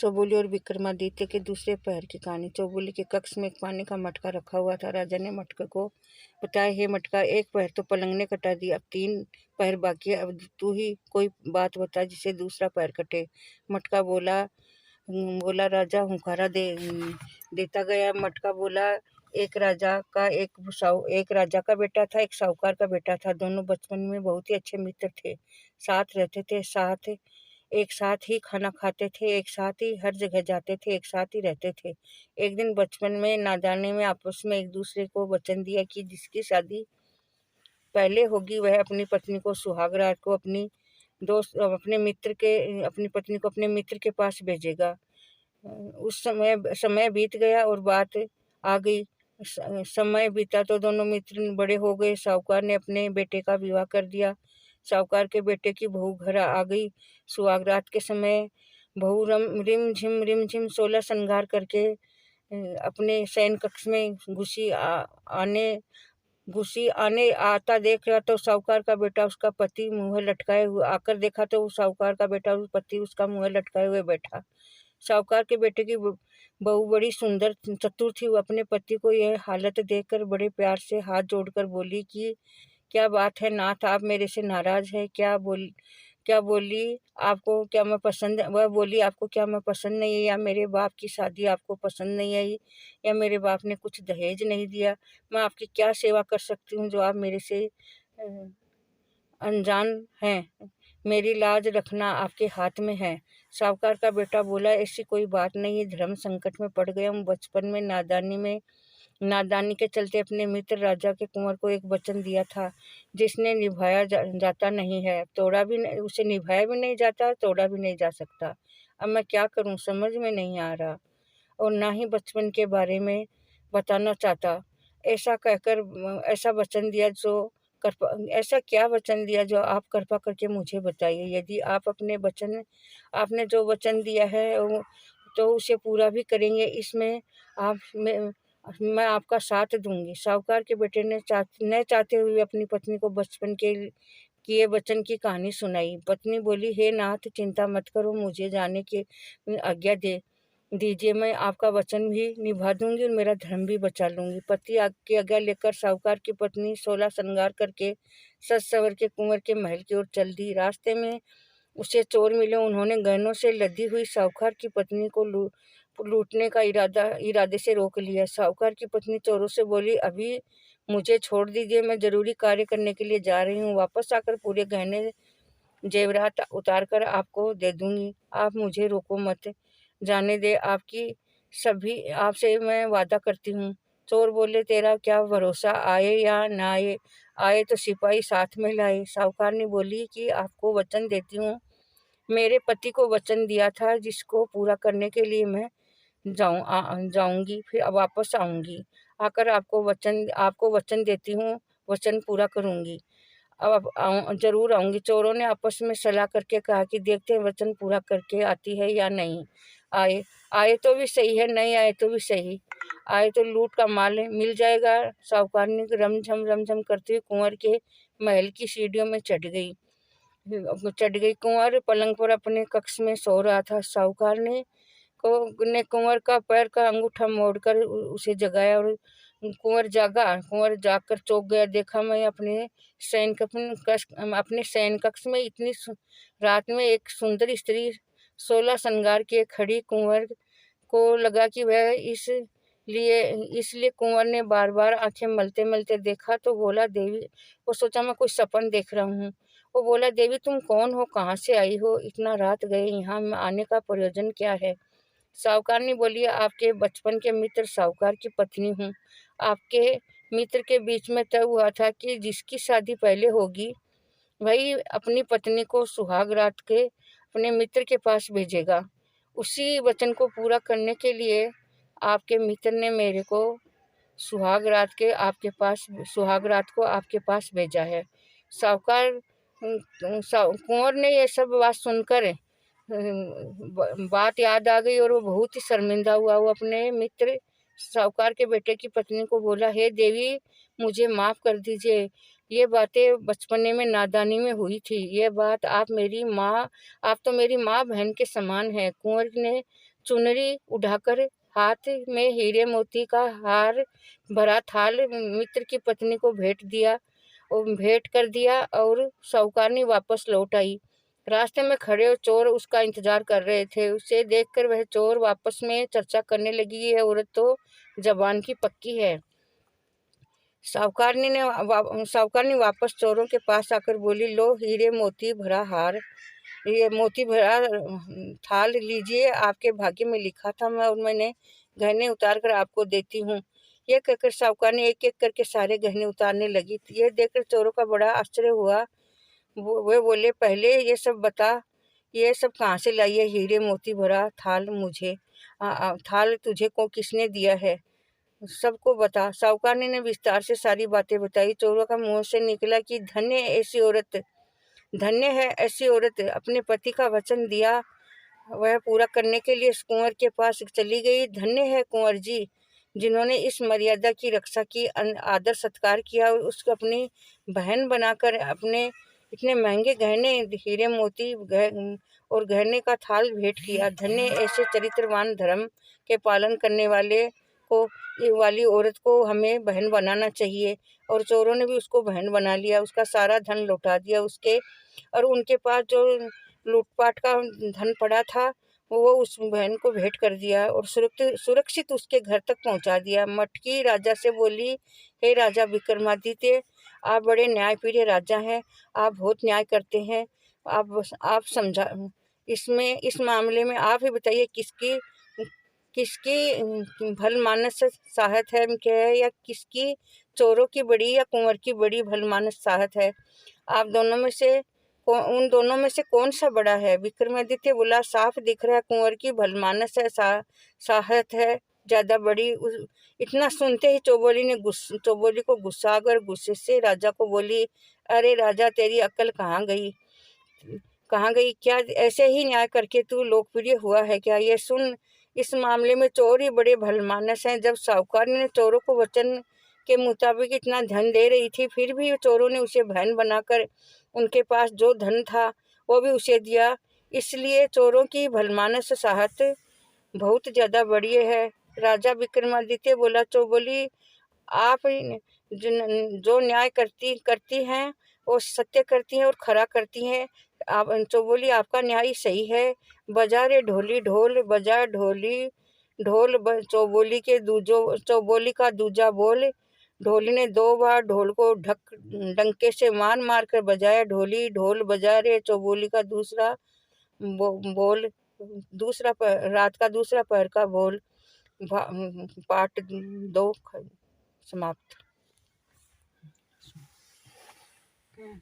चौबोली और विक्रमादित्य के दूसरे पहर की कहानी। चौबोली के कक्ष में एक पानी का मटका रखा हुआ था। राजा ने मटके को बताया, हे मटका, एक पहर तो पलंग ने कटा दिया, अब 3 पहर बाकी है। अब तू ही कोई बात बता जिससे दूसरा पैर कटे। मटका बोला राजा हुंकारा देता गया। मटका बोला, एक राजा का बेटा था, एक साहूकार का बेटा था। दोनों बचपन में बहुत ही अच्छे मित्र थे। साथ रहते थे, एक साथ ही खाना खाते थे, एक साथ ही हर जगह जाते थे, एक साथ ही रहते थे। एक दिन बचपन में नादानी में आपस में एक दूसरे को वचन दिया कि जिसकी शादी पहले होगी वह अपनी पत्नी को सुहाग रात को अपनी पत्नी को अपने मित्र के पास भेजेगा। उस समय बीत गया और बात आ गई। समय बीता तो दोनों मित्र बड़े हो गए। साहूकार ने अपने बेटे का विवाह कर दिया। साहूकार के बेटे की बहू घर आ गई। सुहाग रात के समय बहू रिम झिम 16 श्रृंगार करके अपने शयन कक्ष में घुसी आने आता देखा तो साहूकार का बेटा उसका पति मुंह लटकाए हुए आकर देखा तो साहूकार का बेटा पति उसका मुंह लटकाए हुए बैठा। साहूकार के बेटे की बहू बड़ी सुंदर चतुर थी। वो अपने पति को यह हालत देखकर बड़े प्यार से हाथ जोड़कर बोली कि क्या बात है नाथ, आप मेरे से नाराज है? वह बोली, आपको क्या मैं पसंद नहीं है, या मेरे बाप की शादी आपको पसंद नहीं आई, या मेरे बाप ने कुछ दहेज नहीं दिया? मैं आपकी क्या सेवा कर सकती हूँ जो आप मेरे से अनजान हैं? मेरी लाज रखना आपके हाथ में है। साहूकार का बेटा बोला, ऐसी कोई बात नहीं है, धर्म संकट में पड़ गया हूँ। बचपन में नादानी के चलते अपने मित्र राजा के कुंवर को एक वचन दिया था जिसने निभाया जाता नहीं है, उसे निभाया भी नहीं जाता, तोड़ा भी नहीं जा सकता। अब मैं क्या करूं, समझ में नहीं आ रहा, और ना ही बचपन के बारे में बताना चाहता। ऐसा कहकर ऐसा क्या वचन दिया जो आप कृपा करके मुझे बताइए। यदि आप आपने जो वचन दिया है तो उसे पूरा भी करेंगे, इसमें मैं आपका साथ दूंगी। साहूकार के बेटे ने न चाहते हुए अपनी पत्नी को बचपन के किए वचन की कहानी सुनाई। पत्नी बोली, हे नाथ, चिंता मत करो, मुझे जाने की आज्ञा दीजिए, मैं आपका वचन भी निभा दूंगी और मेरा धर्म भी बचा लूंगी। पति की आज्ञा लेकर साहूकार की पत्नी 16 श्रृंगार करके सज सवर के कुंवर के महल की ओर चल दी। रास्ते में उसे चोर मिले। उन्होंने गहनों से लदी हुई साहूकार की पत्नी को लूटने का इरादे से रोक लिया। साहूकार की पत्नी चोरों से बोली, अभी मुझे छोड़ दीजिए, मैं जरूरी कार्य करने के लिए जा रही हूँ, वापस आकर पूरे गहने जेवरात उतार कर आपको दे दूंगी, आप मुझे रोको मत, जाने दे, आपसे मैं वादा करती हूँ। चोर बोले, तेरा क्या भरोसा, आए या ना आए? आए तो सिपाही साथ में लाए। साहूकारनी बोली कि आपको वचन देती हूँ, मेरे पति को वचन दिया था जिसको पूरा करने के लिए मैं जाऊंगी, फिर वापस आऊंगी, आकर आपको वचन देती हूँ, वचन पूरा करूंगी, अब जरूर आऊंगी। चोरों ने आपस में सलाह करके कहा कि देखते हैं वचन पूरा करके आती है या नहीं। आए तो भी सही है, नहीं आए तो भी सही, आए तो लूट का माल मिल जाएगा। साहूकारनी रमझम करते हुए कुंवर के महल की सीढ़ियों में चढ़ गई। कुंवर पलंग पर अपने कक्ष में सो रहा था। साहूकार ने कुंवर का पैर का अंगूठा मोड़कर उसे जगाया और कुंवर जागकर चौंक गया। देखा, मैं अपने शयन कक्ष में इतनी रात में एक सुंदर स्त्री 16 श्रृंगार किए खड़ी। कुंवर को लगा कि वह इसलिए कुंवर ने बार बार आंखें मलते मलते देखा तो बोला, देवी, वो सोचा मैं कोई सपन देख रहा हूँ। वो बोला, देवी, तुम कौन हो, कहाँ से आई हो, इतना रात गए, यहाँ आने का प्रयोजन क्या है? साहूकारनी बोली, आपके बचपन के मित्र साहूकार की पत्नी हूँ। आपके मित्र के बीच में तय हुआ था कि जिसकी शादी पहले होगी वही अपनी पत्नी को सुहाग रात के अपने मित्र के पास भेजेगा। उसी वचन को पूरा करने के लिए आपके मित्र ने मेरे को सुहाग रात को आपके पास भेजा है। कुंवर ने यह सब बात सुनकर बात याद आ गई और वो बहुत ही शर्मिंदा हुआ। वो अपने मित्र साहूकार के बेटे की पत्नी को बोला, हे देवी, मुझे माफ कर दीजिए, ये बातें बचपने में नादानी में हुई थी। ये बात आप तो मेरी माँ बहन के समान है। कुंवर ने चुनरी उठाकर हाथ में हीरे मोती का हार भरा थाल मित्र की पत्नी को भेंट कर दिया और साहूकारनी वापस लौट आई। रास्ते में खड़े चोर उसका इंतजार कर रहे थे। उसे देखकर वह चोर वापस में चर्चा करने लगी, ये औरत तो जबान की पक्की है। साहूकारनी वापस चोरों के पास आकर बोली, लो हीरे मोती भरा हार, ये मोती भरा थाल लीजिए, आपके भाग्य में लिखा था मैं, और मैंने गहने उतार कर आपको देती हूँ। ये कहकर साहूकारनी एक एक करके सारे गहने उतारने लगी। यह देखकर चोरों का बड़ा आश्चर्य हुआ। वे बोले, पहले ये सब बता, ये सब कहाँ से लाई है? हीरे मोती भरा थाल मुझे थाल तुझे को किसने दिया है? सबको बता। साहूकारनी ने विस्तार से सारी बातें बताई। चोरों का मुंह से निकला कि धन्य है ऐसी औरत, अपने पति का वचन दिया वह पूरा करने के लिए इस कुंवर के पास चली गई। धन्य है कुंवर जी, जिन्होंने इस मर्यादा की रक्षा की, आदर सत्कार किया और उसको अपनी बहन बनाकर अपने इतने महंगे गहने, हीरे मोती और गहने का थाल भेंट किया। धन्य ऐसे चरित्रवान, धर्म के पालन करने वाली औरत को हमें बहन बनाना चाहिए। और चोरों ने भी उसको बहन बना लिया, उसका सारा धन लौटा दिया उसके, और उनके पास जो लूटपाट का धन पड़ा था वो उस बहन को भेंट कर दिया और सुरक्षित उसके घर तक पहुंचा दिया। मटकी राजा से बोली, हे राजा विक्रमादित्य, आप बड़े न्यायप्रिय राजा हैं, आप बहुत न्याय करते हैं। आप समझा इस मामले में आप ही बताइए, किसकी भलमानस साहत है क्या है, या किसकी चोरों की बड़ी या कुंवर की बड़ी भलमानस साहत है? आप उन दोनों में से कौन सा बड़ा है? विक्रमादित्य बोला, साफ दिख रहा है कुंवर की भलमानस है, साहत है ज्यादा बड़ी। इतना सुनते ही चौबोली को गुस्सा आ गया। गुस्से से राजा को बोली, अरे राजा, तेरी अक्ल कहाँ गई? क्या ऐसे ही न्याय करके तू लोकप्रिय हुआ है क्या? ये सुन, इस मामले में चोर ही बड़े भलमानस हैं। जब साहूकार ने चोरों को वचन के मुताबिक इतना धन दे रही थी, फिर भी चोरों ने उसे बहन बनाकर उनके पास जो धन था वो भी उसे दिया। इसलिए चोरों की भलमानस साहत बहुत ज्यादा बड़ी है। राजा विक्रमादित्य बोला, चौबोली, आप जो न्याय करती हैं वो सत्य करती हैं और खरा करती हैं। आप चौबोली, आपका न्याय सही है। बजा रे ढोली ढोल, बजा ढोली ढोल, चौबोली का दूजा बोल। ढोली ने 2 बार ढोल को डंके से मार कर बजाया। ढोली ढोल बजा रे। चौबोली का बोल, रात का दूसरा पहर का बोल। पार्ट 2 समाप्त।